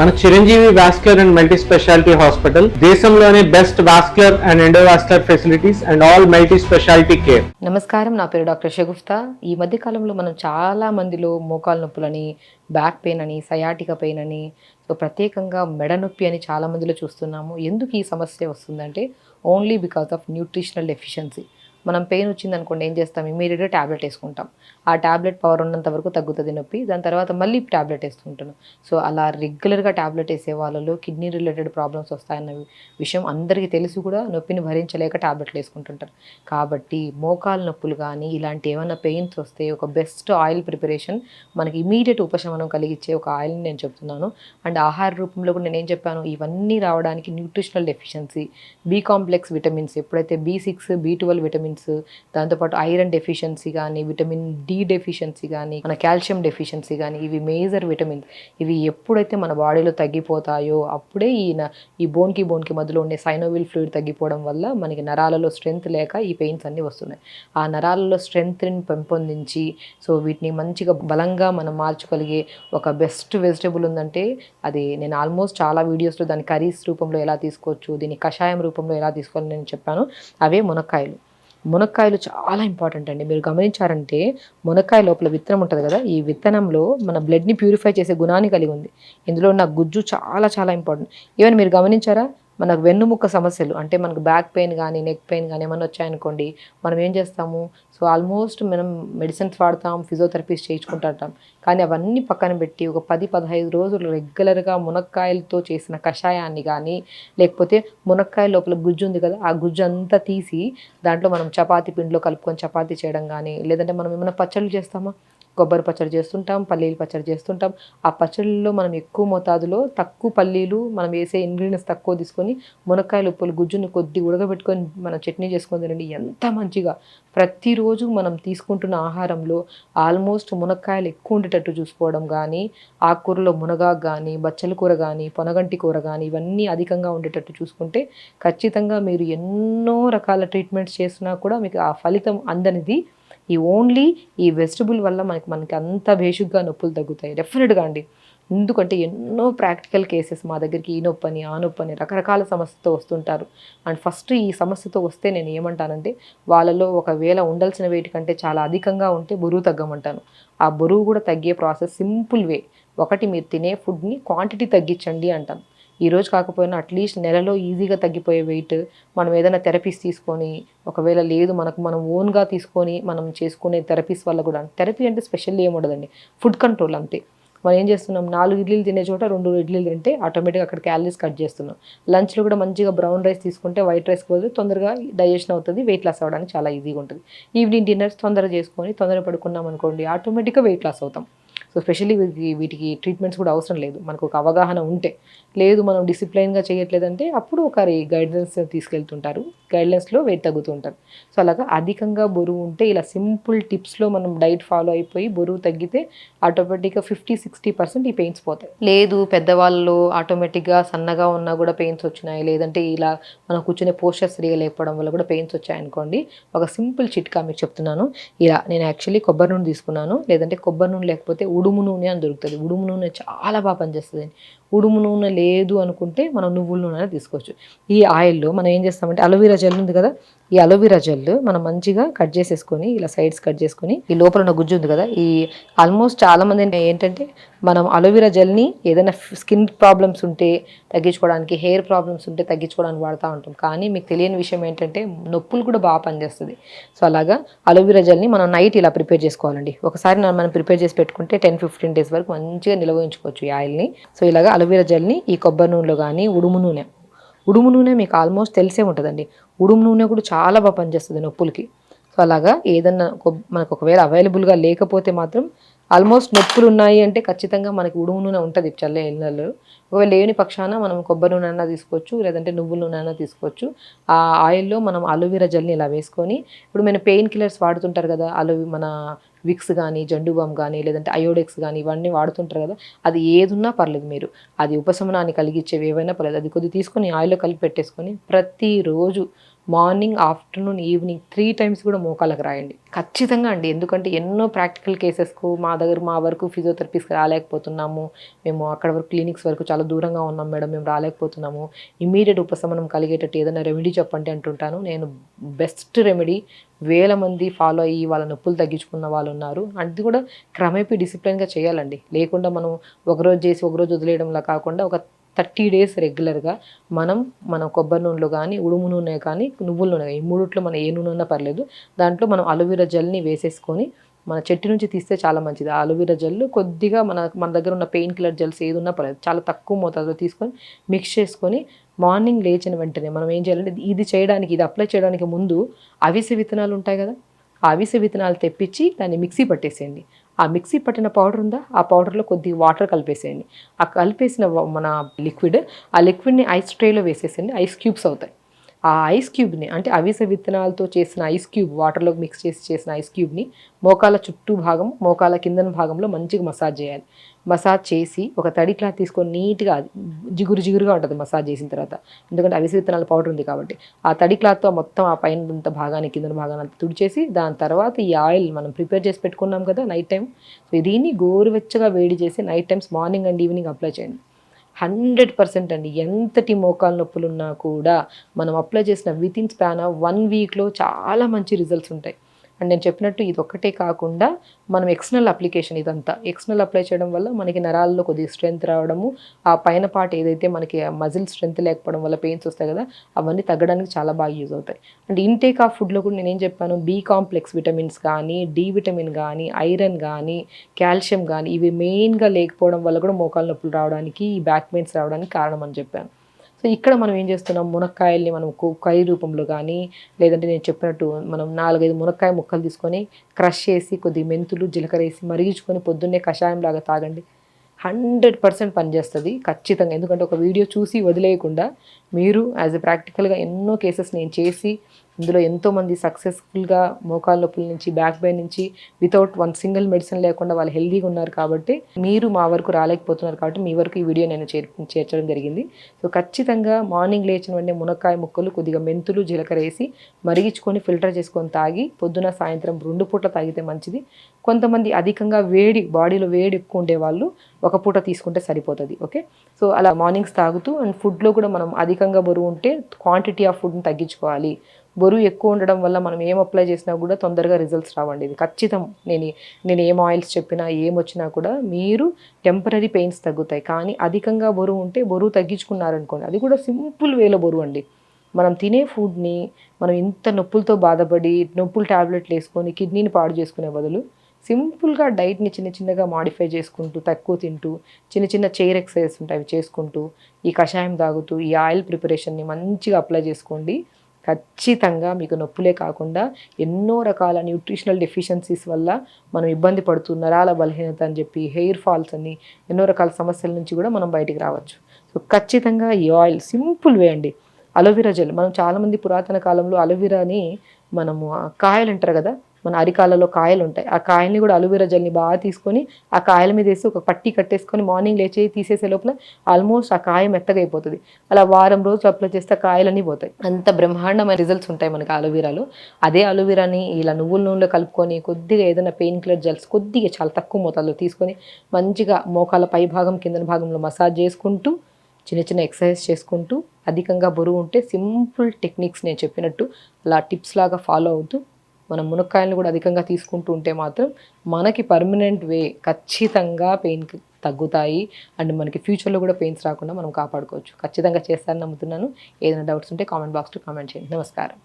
మన Chiranjeevi vascular and multi speciality hospital దేశంలోనే best vascular and endovascular facilities and all multi speciality care. నమస్కారం, నా పేరు డాక్టర్ షగుఫ్తా. ఈ మధ్య కాలంలో మనం చాలా మందిలో మోకాలు నొప్పులని, బ్యాక్ పెయిన్ అని, సయాటిక పెయిన్ అని, ప్రత్యేకంగా మెడ నొప్పి అని చాలా మందిలో చూస్తున్నాము. ఎందుకు ఈ సమస్య వస్తుందంటే only because of nutritional deficiency. మనం పెయిన్ వచ్చింది అనుకోండి, ఏం చేస్తాం? ఇమీడియట్గా ట్యాబ్లెట్ వేసుకుంటాం. ఆ ట్యాబ్లెట్ పవర్ ఉన్నంత వరకు తగ్గుతుంది నొప్పి, దాని తర్వాత మళ్ళీ ట్యాబ్లెట్ వేసుకుంటాను. సో అలా రెగ్యులర్గా ట్యాబ్లెట్ వేసే వాళ్ళలో కిడ్నీ రిలేటెడ్ ప్రాబ్లమ్స్ వస్తాయన్న విషయం అందరికీ తెలిసి కూడా నొప్పిని భరించలేక ట్యాబ్లెట్లు వేసుకుంటుంటారు. కాబట్టి మోకాలు నొప్పులు కానీ ఇలాంటి ఏమైనా పెయిన్స్ వస్తే ఒక బెస్ట్ ఆయిల్ ప్రిపరేషన్, మనకి ఇమీడియట్ ఉపశమనం కలిగించే ఒక ఆయిల్ని నేను చెప్తున్నాను. అండ్ ఆహార రూపంలో కూడా నేనేం చెప్పాను, ఇవన్నీ రావడానికి nutritional deficiency, B complex vitamins, ఎప్పుడైతే B6, B12 విటమిన్స్, దాంతోపాటు ఐరన్ డెఫిషియన్సీ కానీ, విటమిన్ డి డెఫిషియన్సీ కానీ, మన కాల్షియం డెఫిషియన్సీ కానీ, ఇవి మేజర్ విటమిన్స్. ఇవి ఎప్పుడైతే మన బాడీలో తగ్గిపోతాయో అప్పుడే ఈ బోన్కి మధ్యలో ఉండే సైనోవిల్ ఫ్లూయిడ్ తగ్గిపోవడం వల్ల మనకి నరాలలో స్ట్రెంగ్త్ లేక ఈ పెయిన్స్ అన్నీ వస్తున్నాయి. ఆ నరాలలో స్ట్రెంగ్త్ని పెంపొందించి వీటిని మంచిగా బలంగా మనం మార్చుగలిగే ఒక బెస్ట్ వెజిటబుల్ ఉందంటే అది నేను ఆల్మోస్ట్ చాలా వీడియోస్లో దాని కర్రీస్ రూపంలో ఎలా తీసుకోవచ్చు, దీన్ని కషాయం రూపంలో ఎలా తీసుకోవాలని నేను చెప్పాను. అవే మునక్కాయలు. మునక్కాయలు చాలా ఇంపార్టెంట్ అండి. మీరు గమనించారంటే మునక్కాయ లోపల విత్తనం ఉంటుంది కదా, ఈ విత్తనంలో మన బ్లడ్ని ప్యూరిఫై చేసే గుణాన్ని కలిగి ఉంది. ఇందులో ఉన్న గుజ్జు చాలా చాలా ఇంపార్టెంట్. ఈవెన్ మీరు గమనించారా, మనకు వెన్నుముక్క సమస్యలు అంటే మనకు బ్యాక్ పెయిన్ కానీ, నెక్ పెయిన్ కానీ ఏమైనా వచ్చాయనుకోండి, మనం ఏం చేస్తాము? ఆల్మోస్ట్ మనం మెడిసిన్స్ వాడతాం, ఫిజియోథెరపీస్ చేయించుకుంటాం. కానీ అవన్నీ పక్కన పెట్టి ఒక 10-15 రోజులు రెగ్యులర్గా మునక్కాయలతో చేసిన కషాయాన్ని కానీ, లేకపోతే మునక్కాయ లోపల గుజ్జు ఉంది కదా, ఆ గుజ్జు అంతా తీసి దాంట్లో మనం చపాతీ పిండిలో కలుపుకొని చపాతీ చేయడం కానీ, లేదంటే మనం ఏమైనా పచ్చళ్ళు చేస్తామా? కొబ్బరి పచ్చడి చేస్తుంటాం, పల్లీలు పచ్చడి చేస్తుంటాం. ఆ పచ్చళ్ళలో మనం ఎక్కువ మోతాదులో తక్కువ పల్లీలు, మనం వేసే ఇంగ్రీడియంట్స్ తక్కువ తీసుకొని మునక్కాయలు ఉప్పులు గుజ్జుని కొద్ది ఉడకబెట్టుకొని మనం చట్నీ చేసుకొని తినండి, ఎంత మంచిగా. ప్రతిరోజు మనం తీసుకుంటున్న ఆహారంలో ఆల్మోస్ట్ మునక్కాయలు ఎక్కువ ఉండేటట్టు చూసుకోవడం కానీ, ఆకుకూరలో మునగాకు కానీ, బచ్చల కూర కానీ, పొనగంటి కూర కానీ, ఇవన్నీ అధికంగా ఉండేటట్టు చూసుకుంటే ఖచ్చితంగా మీరు ఎన్నో రకాల ట్రీట్మెంట్స్ చేసినా కూడా మీకు ఆ ఫలితం అందనిది ఓన్లీ ఈ వెజిటబుల్ వల్ల మనకి అంత బేసిక్గా నొప్పులు తగ్గుతాయి డెఫినెట్గా అండి. ఎందుకంటే ఎన్నో ప్రాక్టికల్ కేసెస్ మా దగ్గరికి ఈ నొప్పని, ఆ నొప్పని, రకరకాల సమస్యతో వస్తుంటారు. అండ్ ఫస్ట్ ఈ సమస్యతో వస్తే నేను ఏమంటానంటే, వాళ్ళలో ఒకవేళ ఉండాల్సిన వెయిట్ కంటే చాలా అధికంగా ఉంటే బరువు తగ్గమంటాను. ఆ బరువు కూడా తగ్గే ప్రాసెస్ సింపుల్ వే. ఒకటి, మీరు తినే ఫుడ్ని క్వాంటిటీ తగ్గించండి అంటాను. ఈరోజు కాకపోయినా అట్లీస్ట్ నెలలో ఈజీగా తగ్గిపోయే వెయిట్ మనం ఏదైనా థెరపీస్ తీసుకొని, ఒకవేళ లేదు మనం ఓన్గా తీసుకొని మనం చేసుకునే థెరపీస్ వల్ల కూడా, థెరపీ అంటే స్పెషల్లీ ఏముండదండి, ఫుడ్ కంట్రోల్ అంతే. మనం ఏం చేస్తున్నాం, 4 ఇడ్లీలు తినే చోట 2 ఇడ్లీలు తింటే ఆటోమేటిక్గా అక్కడ క్యాలరీస్ కట్ చేస్తున్నాం. లంచ్లో కూడా మంచిగా బ్రౌన్ రైస్ తీసుకుంటే వైట్ రైస్ బదులు తొందరగా డైజెషన్ అవుతుంది, వెయిట్ లాస్ అవ్వడానికి చాలా ఈజీగా ఉంటుంది. ఈవినింగ్ డిన్నర్స్ తొందరగా చేసుకొని తొందరగా పడుకున్నాం అనుకోండి, ఆటోమేటిక్గా వెయిట్ లాస్ అవుతాం. స్పెషల్లీ వీటికి ట్రీట్మెంట్స్ కూడా అవసరం లేదు, మనకు ఒక అవగాహన ఉంటే. లేదు మనం డిసిప్లైన్గా చేయట్లేదంటే అప్పుడు ఒకరి గైడ్లైన్స్ తీసుకెళ్తుంటారు, గైడ్లైన్స్లో వెయిట్ తగ్గుతూ ఉంటారు. అలాగా అధికంగా బరువు ఉంటే ఇలా సింపుల్ టిప్స్లో మనం డైట్ ఫాలో అయిపోయి బరువు తగ్గితే ఆటోమేటిక్గా 50-60% ఈ పెయిన్స్ పోతాయి. లేదు పెద్దవాళ్ళు ఆటోమేటిక్గా సన్నగా ఉన్నా కూడా పెయిన్స్ వచ్చినాయి, లేదంటే ఇలా మనం కూర్చునే పోస్చర్ సరిగా లేకపోవడం వల్ల కూడా పెయిన్స్ వచ్చాయనుకోండి, ఒక సింపుల్ చిట్కా మీకు చెప్తున్నాను. ఇలా నేను యాక్చువల్లీ కొబ్బరి నూనె తీసుకున్నాను, లేదంటే కొబ్బరి నూనె లేకపోతే ఉడుము నూనె అని దొరుకుతుంది. ఉడుము నూనె చాలా బాగా పనిచేస్తుంది. ఉడుము నూనె లేదు అనుకుంటే మనం నువ్వుల నూనె తీసుకోవచ్చు. ఈ ఆయిల్లో మనం ఏం చేస్తామంటే, అలోవెరా జెల్ ఉంది కదా, ఈ అలోవెరా జెల్ మనం మంచిగా కట్ చేసేసుకొని, ఇలా సైడ్స్ కట్ చేసుకొని, ఈ లోపల ఉన్న గుజ్జు ఉంది కదా, ఈ ఆల్మోస్ట్ చాలామంది ఏంటంటే మనం అలోవెరా జెల్ని ఏదైనా స్కిన్ ప్రాబ్లమ్స్ ఉంటే తగ్గించుకోవడానికి, హెయిర్ ప్రాబ్లమ్స్ ఉంటే తగ్గించుకోవడానికి వాడుతూ ఉంటాం. కానీ మీకు తెలియని విషయం ఏంటంటే నొప్పులు కూడా బాగా పనిచేస్తుంది. అలాగా అలోవెరా జెల్ని మనం నైట్ ఇలా ప్రిపేర్ చేసుకోవాలండి. ఒకసారి మనం ప్రిపేర్ చేసి పెట్టుకుంటే 10-15 డేస్ వరకు మంచిగా నిల్వ ఉంచుకోవచ్చు ఈ ఆయిల్ని. ఇలాగా అలోవెరా జెల్ని ఈ కొబ్బరి నూనెలో కానీ, ఉడుము నూనె మీకు ఆల్మోస్ట్ తెలిసే ఉంటుందండి. ఉడుము నూనె కూడా చాలా బాగా పనిచేస్తుంది నొప్పులకి. అలాగా ఏదన్నా మనకు ఒకవేళ అవైలబుల్గా లేకపోతే మాత్రం, ఆల్మోస్ట్ నొప్పులు ఉన్నాయి అంటే ఖచ్చితంగా మనకి ఉడుము నూనె ఉంటుంది చల్లే ఇళ్ళల్లో. ఒకవేళ లేని పక్షాన మనం కొబ్బరి నూనె అయినా తీసుకోవచ్చు, లేదంటే నువ్వుల నూనె అయినా తీసుకోవచ్చు. ఆ ఆయిల్లో మనం అలోవెరా జెల్ని ఇలా వేసుకొని, ఇప్పుడు మన పెయిన్ కిల్లర్స్ వాడుతుంటారు కదా, మన విక్స్ కానీ, జండు బామ్ కానీ, లేదంటే అయోడెక్స్ కానీ, ఇవన్నీ వాడుతుంటారు కదా, అది ఏదున్నా పర్లేదు, మీరు అది ఉపశమనాన్ని కలిగించేవి ఏవైనా పర్లేదు, అది కొద్దిగా తీసుకొని ఆయిల్లో కలిపి పెట్టేసుకొని ప్రతిరోజు మార్నింగ్, ఆఫ్టర్నూన్, ఈవినింగ్ 3 టైమ్స్ కూడా మోకాళ్ళకి రాయండి ఖచ్చితంగా అండి. ఎందుకంటే ఎన్నో ప్రాక్టికల్ కేసెస్కు మా వరకు ఫిజియోథెరపిస్ట్కి రాలేకపోతున్నాము, మేము అక్కడ వరకు క్లినిక్స్ వరకు చాలా దూరంగా ఉన్నాం మేడం, మేము రాలేకపోతున్నాము, ఇమీడియట్ ఉపశమనం కలిగేటట్టు ఏదైనా రెమెడీ చెప్పండి అంటుంటాను. నేను బెస్ట్ రెమెడీ వేల మంది ఫాలో అయ్యి వాళ్ళ నొప్పులు తగ్గించుకున్న వాళ్ళు ఉన్నారు. అది కూడా క్రమేపీ డిసిప్లిన్గా చేయాలండి. లేకుండా మనం ఒకరోజు చేసి ఒకరోజు వదిలేయడంలా కాకుండా ఒక 30 డేస్ రెగ్యులర్గా మన కొబ్బరి నూనెలో కానీ, ఉడుము నూనె కానీ, నువ్వుల నూనె, ఈ మూడిట్లో మనం ఏ నూనె ఉన్నా పర్లేదు, దాంట్లో మనం అలోవెరా జెల్ని వేసేసుకొని, మన చెట్టు నుంచి తీస్తే చాలా మంచిది. ఆ అలోవెరా జెల్ కొద్దిగా మన దగ్గర ఉన్న పెయిన్ కిల్లర్ జెల్స్ ఏది ఉన్నా పర్లేదు, చాలా తక్కువ మోతాదులో తీసుకొని మిక్స్ చేసుకొని మార్నింగ్ లేచిన వెంటనే మనం ఏం చేయాలంటే, ఇది అప్లై చేయడానికి ముందు అవిసె విత్తనాలు ఉంటాయి కదా, ఆ అవిసె విత్తనాలు తెప్పించి దాన్ని మిక్సీ పట్టేసేయండి. ఆ మిక్సీ పట్టిన పౌడర్ ఉందా, ఆ పౌడర్లో కొద్దిగా వాటర్ కలిపేసేయండి. ఆ కలిపేసిన మన ఆ లిక్విడ్ని ఐస్ ట్రేలో వేసేసేయండి. ఐస్ క్యూబ్స్ అవుతాయి. ఆ ఐస్ క్యూబ్ని, అంటే అవిసె విత్తనాలతో చేసిన ఐస్ క్యూబ్, వాటర్లో మిక్స్ చేసిన ఐస్ క్యూబ్ని మోకాల చుట్టూ భాగం, మోకాల కిందన భాగంలో మంచిగా మసాజ్ చేయాలి. మసాజ్ చేసి ఒక తడి క్లాత్ తీసుకొని నీట్గా, జిగురుగా ఉంటుంది మసాజ్ చేసిన తర్వాత, ఎందుకంటే అవిసె విత్తనాల పౌడర్ ఉంది కాబట్టి. ఆ తడి క్లాత్తో మొత్తం ఆ పైన భాగాన్ని, కిందన భాగాన్ని అంతా తుడిచేసి, దాని తర్వాత ఈ ఆయిల్ మనం ప్రిపేర్ చేసి పెట్టుకున్నాం కదా నైట్ టైం, సో దీన్ని గోరువెచ్చగా వేడి చేసి night times morning and evening apply చేయండి. 100% అండి. ఎంతటి మోకాలు నొప్పులున్నా కూడా మనం అప్లై చేసిన వితిన్ స్పాన్ ఆఫ్ 1 వీక్లో చాలా మంచి రిజల్ట్స్ ఉంటాయి. అండ్ నేను చెప్పినట్టు ఇది ఒక్కటే కాకుండా మనం ఎక్స్టర్నల్ అప్లికేషన్, ఇదంతా ఎక్స్టర్నల్ అప్లై చేయడం వల్ల మనకి నరాల్లో కొద్దిగా స్ట్రెంత్ రావడము, ఆ పైన పార్ట్ ఏదైతే మనకి మజిల్ స్ట్రెంత్ లేకపోవడం వల్ల పెయిన్స్ వస్తాయి కదా, అవన్నీ తగ్గడానికి చాలా బాగా యూజ్ అవుతాయి. అండ్ ఇంటేక్ ఆఫ్ ఫుడ్లో కూడా నేనేం చెప్పాను, బి కాంప్లెక్స్ విటమిన్స్ కానీ, డి విటమిన్ కానీ, ఐరన్ కానీ, కాల్షియం కానీ, ఇవి మెయిన్గా లేకపోవడం వల్ల కూడా మోకాలు నొప్పులు రావడానికి, ఈ బ్యాక్ పెయిన్స్ రావడానికి కారణం అని చెప్పాను. సో ఇక్కడ మనం ఏం చేస్తున్నాం, మునక్కాయల్ని మనం కర్రీ రూపంలో కానీ, లేదంటే నేను చెప్పినట్టు మనం 4-5 మునక్కాయ ముక్కలు తీసుకొని క్రష్ చేసి కొద్దిగా మెంతులు, జీలకర్ర వేసి మరిగించుకొని పొద్దున్నే కషాయం లాగా తాగండి. 100% పనిచేస్తుంది ఖచ్చితంగా. ఎందుకంటే ఒక వీడియో చూసి వదిలేయకుండా మీరు యాజ్ ఎ ప్రాక్టికల్గా ఎన్నో కేసెస్ నేను చేసి, ఇందులో ఎంతోమంది సక్సెస్ఫుల్గా మోకాళ్ళ నొప్పుల నుంచి, బ్యాక్ పెయిన్ నుంచి వితౌట్ 1 సింగిల్ మెడిసిన్ లేకుండా వాళ్ళు హెల్దీగా ఉన్నారు. కాబట్టి మీరు మా వరకు రాలేకపోతున్నారు కాబట్టి మీ వరకు ఈ వీడియో నేను చేర్చడం జరిగింది. సో ఖచ్చితంగా మార్నింగ్ లేచిన వెంటనే మునక్కాయ ముక్కలు, కొద్దిగా మెంతులు, జీలకర్ర వేసి మరిగించుకొని ఫిల్టర్ చేసుకొని తాగి, పొద్దున సాయంత్రం 2 పూట్ల తాగితే మంచిది. కొంతమంది అధికంగా బాడీలో వేడి ఎక్కువ ఉండేవాళ్ళు 1 పూట తీసుకుంటే సరిపోతుంది. ఓకే, సో అలా మార్నింగ్స్ తాగుతూ, అండ్ ఫుడ్లో కూడా మనం అధికంగా బరువు ఉంటే క్వాంటిటీ ఆఫ్ ఫుడ్ని తగ్గించుకోవాలి. బరువు ఎక్కువ ఉండడం వల్ల మనం ఏం అప్లై చేసినా కూడా తొందరగా రిజల్ట్స్ రావండి. ఇది ఖచ్చితం. నేను ఏం ఆయిల్స్ చెప్పినా, ఏమొచ్చినా కూడా మీరు టెంపరీ పెయిన్స్ తగ్గుతాయి. కానీ అధికంగా బరువు ఉంటే, బరువు తగ్గించుకున్నారనుకోండి, అది కూడా సింపుల్ వేలో బరువు అండి. మనం తినే ఫుడ్ని మనం ఇంత నొప్పులతో బాధపడి, నొప్పులు ట్యాబ్లెట్లు వేసుకొని కిడ్నీని పాడు చేసుకునే బదులు సింపుల్గా డైట్ని చిన్నగా మాడిఫై చేసుకుంటూ, తక్కువ తింటూ, చిన్న చైర్ ఎక్సర్సైజెస్ ఉంటాయి అవి చేసుకుంటూ, ఈ కషాయం తాగుతూ, ఈ ఆయిల్ ప్రిపరేషన్ని మంచిగా అప్లై చేసుకోండి. ఖచ్చితంగా మీకు నొప్పులే కాకుండా ఎన్నో రకాల న్యూట్రిషనల్ డెఫిషియన్సీస్ వల్ల మనం ఇబ్బంది పడుతూ, నరాల బలహీనత అని చెప్పి, హెయిర్ ఫాల్స్ అని, ఎన్నో రకాల సమస్యల నుంచి కూడా మనం బయటికి రావచ్చు. సో ఖచ్చితంగా ఈ ఆయిల్ సింపుల్ వే అండి. అలోవెరా జెల్, మనం చాలామంది పురాతన కాలంలో అలోవెరాని మనము కాయలు అంటారు కదా, మన అరికాలలో కాయలు ఉంటాయి, ఆ కాయల్ని కూడా అలోవెరా జెల్ని బాగా తీసుకొని ఆ కాయల మీద వేసి ఒక పట్టీ కట్టేసుకొని మార్నింగ్ లేచి తీసేసే లోపల ఆల్మోస్ట్ ఆ కాయ మెత్తగా అయిపోతుంది. అలా వారం రోజులు అప్లై చేస్తే కాయలన్నీ పోతాయి. అంత బ్రహ్మాండమైన రిజల్ట్స్ ఉంటాయి మనకి అలోవెరాలో. అదే అలోవెరాని ఇలా నువ్వుల నూనెలో కలుపుకొని కొద్దిగా ఏదైనా పెయిన్ కిల్లర్ జెల్స్ కొద్దిగా చాలా తక్కువ మోతాదులో తీసుకొని మంచిగా మోకాల పై భాగం, కింద భాగంలో మసాజ్ చేసుకుంటూ, చిన్న ఎక్సర్సైజ్ చేసుకుంటూ, అధికంగా బరువు ఉంటే సింపుల్ టెక్నిక్స్ నేను చెప్పినట్టు అలా టిప్స్ లాగా ఫాలో అవుతూ, మనం మునక్కాయలను కూడా అధికంగా తీసుకుంటూ ఉంటే మాత్రం మనకి పర్మనెంట్ వే ఖచ్చితంగా పెయిన్ తగ్గుతాయి. అండ్ మనకి ఫ్యూచర్లో కూడా పెయిన్స్ రాకుండా మనం కాపాడుకోవచ్చు. ఖచ్చితంగా చేస్తారని నమ్ముతున్నాను. ఏదైనా డౌట్స్ ఉంటే కామెంట్ బాక్స్లో కామెంట్ చేయండి. నమస్కారం.